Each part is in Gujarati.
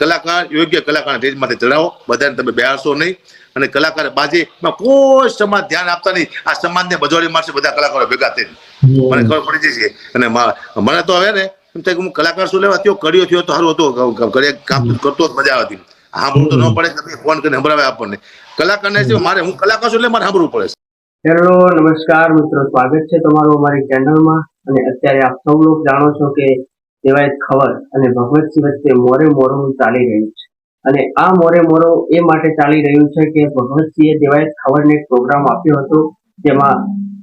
કલાકાર યોગ્ય કલાકાર સ્ટેજમાંથી ચડાવો, બધાને તમે બેહારશો નહીં. અને કલાકાર બાજીમાં કોઈ સમાજ ધ્યાન આપતા નહીં. આ સમાજને બજોડી મારશે બધા કલાકારો ભેગા થઈને, મને ખબર પડી જશે. અને મને તો હવે ને એમ થાય કે હું કલાકાર શું લેવા થયો, કડિયો થયો તો સારું હતો, કામ કરતો મજા આવતી. સાંભળવું તો ન પડે, તમે ફોન કરીને સંભળાવે આપણને. કલાકારને મારે હું કલાકાર છું એટલે મારે સાંભળવું પડે છે. હેલો નમસ્કાર મિત્રો, સ્વાગત છે તમારું અમારી ચેનલમાં. અને અત્યારે આપ સૌ લોકો જાણો છો કે દેવાયત ખવર અને ભગવતસિંહ વચ્ચે મોરે મોરું ચાલી રહ્યું છે. અને આ મોરે મોરો એ માટે ચાલી રહ્યું છે કે ભગવતસિંહે દેવાયત ખવરને એક પ્રોગ્રામ આપ્યો હતો, જેમાં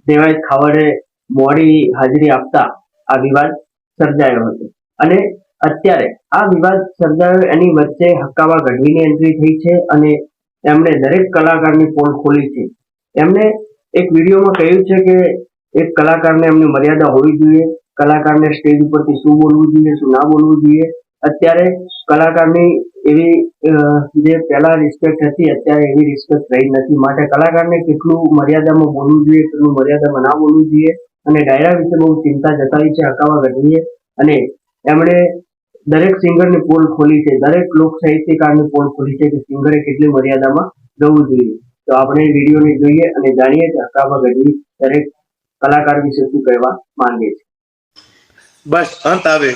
દેવાયત ખવરે મોડી હાજરી આપતા આ વિવાદ સર્જાયો હતો. અને અત્યારે આ વિવાદ સર્જાયો એની વચ્ચે હક્કાબા ગઢવીની એન્ટ્રી થઈ છે અને એમણે દરેક કલાકારની પોલ ખોલી છે. એમને એક વિડીયોમાં કહ્યું છે કે એક કલાકારને એમની મર્યાદા હોવી જોઈએ, કલાકારને સ્ટેજ ઉપરથી શું બોલવું જોઈએ, શું ના બોલવું જોઈએ. અત્યારે કલાકારની એવી જે પહેલા રિસ્પેક્ટ હતી, અત્યારે એવી રિસ્પેક્ટ રહી નથી. માટે કલાકારને કેટલું મર્યાદામાં બોલવું જોઈએ, કેટલું મર્યાદામાં ના બોલવું જોઈએ. અને ડાયરા વિશે બહુ ચિંતા જતાવી છે હક્કાબા ગઢવીએ. અને એમણે દરેક સિંગરની પોલ ખોલી છે, દરેક લોક સાહિત્યકારની પોલ ખોલી છે કે સિંગરે કેટલી મર્યાદામાં જવું જોઈએ. તો આપણે વિડીયોને જોઈએ અને જાણીએ કે હક્કાબા ગઢવી દરેક કલાકાર વિશે શું કહેવા માંગે છે. બસ અંત આવે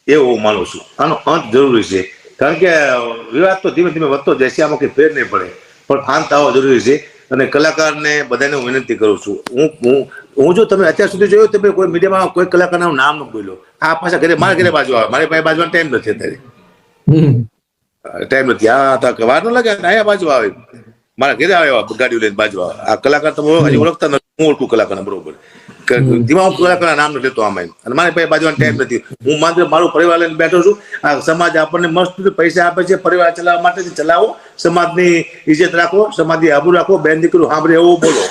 એવું હું માનું છું. આનો અંત જરૂરી છે, કારણ કે વિવાદ તો ધીમે ધીમે વધતો જાય છે, આમાં કંઈ ફેર નહીં પડે, પણ અંત આવવો જરૂરી છે. અને કલાકારને બધાને હું વિનંતી કરું છું, હું જો તમે અત્યાર સુધી જોયું, તમે કોઈ મીડિયામાં કોઈ કલાકારનું નામ ન બોલ્યો. આ પાછા ઘરે મારા ઘરે બાજુ આવે, મારી પાસે બાજવાનો ટાઈમ નથી અત્યારે, ટાઈમ નથી. આ વાર ન લાગે, અહીંયા બાજુ આવે, મારા ઘરે આવે ગાડીઓ લઈને બાજુ આવે. આ કલાકાર તમે હજી ઓળખતા નથી, હું ઓળખું કલાકારને બરોબર. ધીમા હું કલાકારના નામ નથી લેતો આમાં, અને મારી પાસે બાજવાનો ટાઈમ નથી. હું મારું પરિવાર લઈને બેઠો છું. આ સમાજ આપણને મસ્ત પૈસા આપે છે પરિવાર ચલાવવા માટે, ચલાવો, સમાજની ઇજ્જત રાખો, સમાજની આબરૂ રાખો. બેન દીકરું સાંભળે એવું બોલો,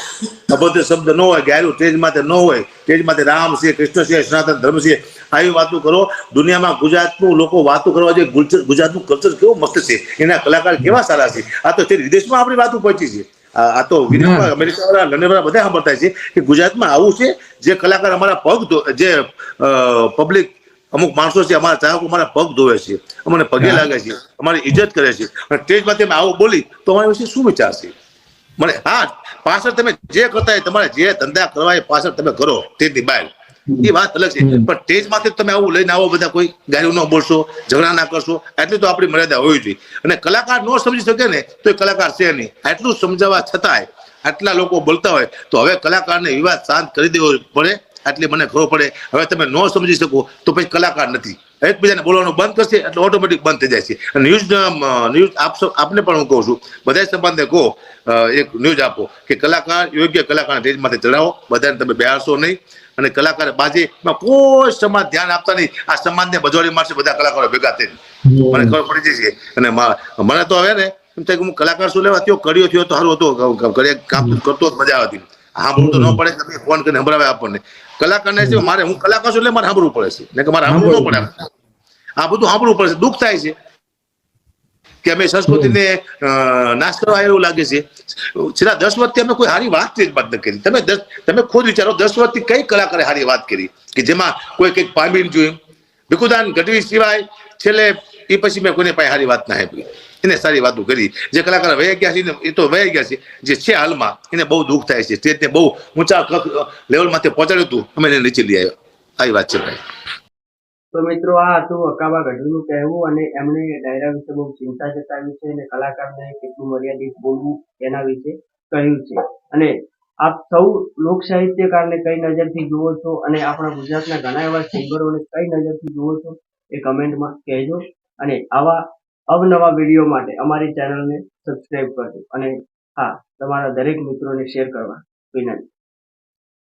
અભદ્ર શબ્દ ન હોય, ગાયરું સ્ટેજ માટે ન હોય, સ્ટેજ માટે રામ છે, કૃષ્ણ છે, સનાતન ધર્મ છે, આવી વાતો કરો. દુનિયામાં ગુજરાતનું લોકો વાતો કરવા જોઈએ. ગુજરાતનું કલ્ચર કેવું મસ્ત છે, એના કલાકાર કેવા સારા છે. આ તો વિદેશમાં આપણી વાતો પહોંચી છે. આ તો વિદેશમાં અમેરિકા વાળા, લંડન વાળા બધા સાંભળતા છે કે ગુજરાતમાં આવું છે. જે કલાકાર અમારા પગ, જે પબ્લિક અમુક માણસો છે, અમારા ચાહકો અમારા પગ ધોવે છે, અમને પગે લાગે છે, અમારી ઇજ્જત કરે છે. અને સ્ટેજમાં તમે આવું બોલી તો અમારી વિશે શું વિચારશે? મને હા, પાછળ તમે જે કરતા હોય, તમારે જે ધંધા કરવા એ પાછળ તમે કરો, સ્ટેજની બહાર એ વાત અલગ છે. પણ સ્ટેજમાંથી તમે આવું લઈને આવો, બધા કોઈ ગાયું ન બોલશો, ઝઘડા ના કરશો, એટલી તો આપણી મર્યાદા હોવી જોઈએ. અને કલાકાર ન સમજી શકે ને તો એ કલાકાર છે નહીં. આટલું સમજાવવા છતાંય આટલા લોકો બોલતા હોય તો હવે કલાકારને વિવાદ શાંત કરી દેવો પડે. આટલી મને ખબર પડે. હવે તમે ન સમજી શકો તો પછી કલાકાર નથી. એકબીજાને બોલવાનું બંધ કરશે એટલે ઓટોમેટિક બંધ થઈ જાય છે. ન્યૂઝ આપને પણ હું કહું છું, બધા સમાજને કહો, એક ન્યૂઝ આપો કે કલાકાર યોગ્ય કલાકાર સ્ટેજમાંથી ચડાવો, બધાને તમે બેહારશો નહીં. અને કલાકાર બાજીમાં કોઈ સમાજ ધ્યાન આપતા નહીં. આ સમાજને બજોડી મારશે બધા કલાકારો ભેગા થઈને, મને ખબર પડી જશે. અને મને તો હવે ને એમ થાય કે હું કલાકાર શું લેવા થયો, કડિયો થયો તો સારું હતો, કામ કરતો મજા આવતી. સાંભળવું તો ન પડે, તમે ફોન કરીને સંભળાવે આપણને. કલાકારને મારે હું કલાકાર છું એટલે મારે સાંભળવું પડે છે, ને કે મારે સાંભળવું ન પડે. આ બધું સાંભળવું પડે છે. દુઃખ થાય છે કે અમે સંસ્કૃતિને નાશ કરવા એવું લાગે છે. છેલ્લા 10 વર્ષથી અમે કોઈ સારી વાત નથી કરી. તમે ખુદ વિચારો, 10 વર્ષથી કઈ કલાકારે સારી વાત કરી કે જેમાં કોઈ કંઈક પામીને જોયું? ભીખુદાન ગઢવી સિવાય છેલ્લે એ પછી મેં કોઈને પાસે સારી વાત ના આપી. એને સારી વાતો કરી. જે કલાકાર વહી ગયા છે એ તો વહી ગયા છે. જે છે હાલમાં એને બહુ દુઃખ થાય છે. સ્ટેજને બહુ ઊંચા લેવલમાંથી પહોંચાડ્યું હતું, અમે એને નીચે લઈ આવ્યા. આવી વાત છે ભાઈ. તો મિત્રો, આ હતું હક્કાબા ગઢવીનું કહેવું. અને એમણે ડાયરા વિશે બહુ ચિંતા જતાવી છે અને કલાકારને કેટલું મર્યાદિત બોલવું એના વિશે કહ્યું છે. અને આપ સૌ લોક સાહિત્યકારને કઈ નજરથી જુઓ છો અને આપણા ગુજરાતના ઘણા એવા સિંગરોને કઈ નજરથી જુઓ છો એ કમેન્ટમાં કહેજો. અને આવા અવનવા વિડીયો માટે અમારી ચેનલને સબસ્ક્રાઇબ કરજો. અને હા, તમારા દરેક મિત્રોને શેર કરવા વિનંતી.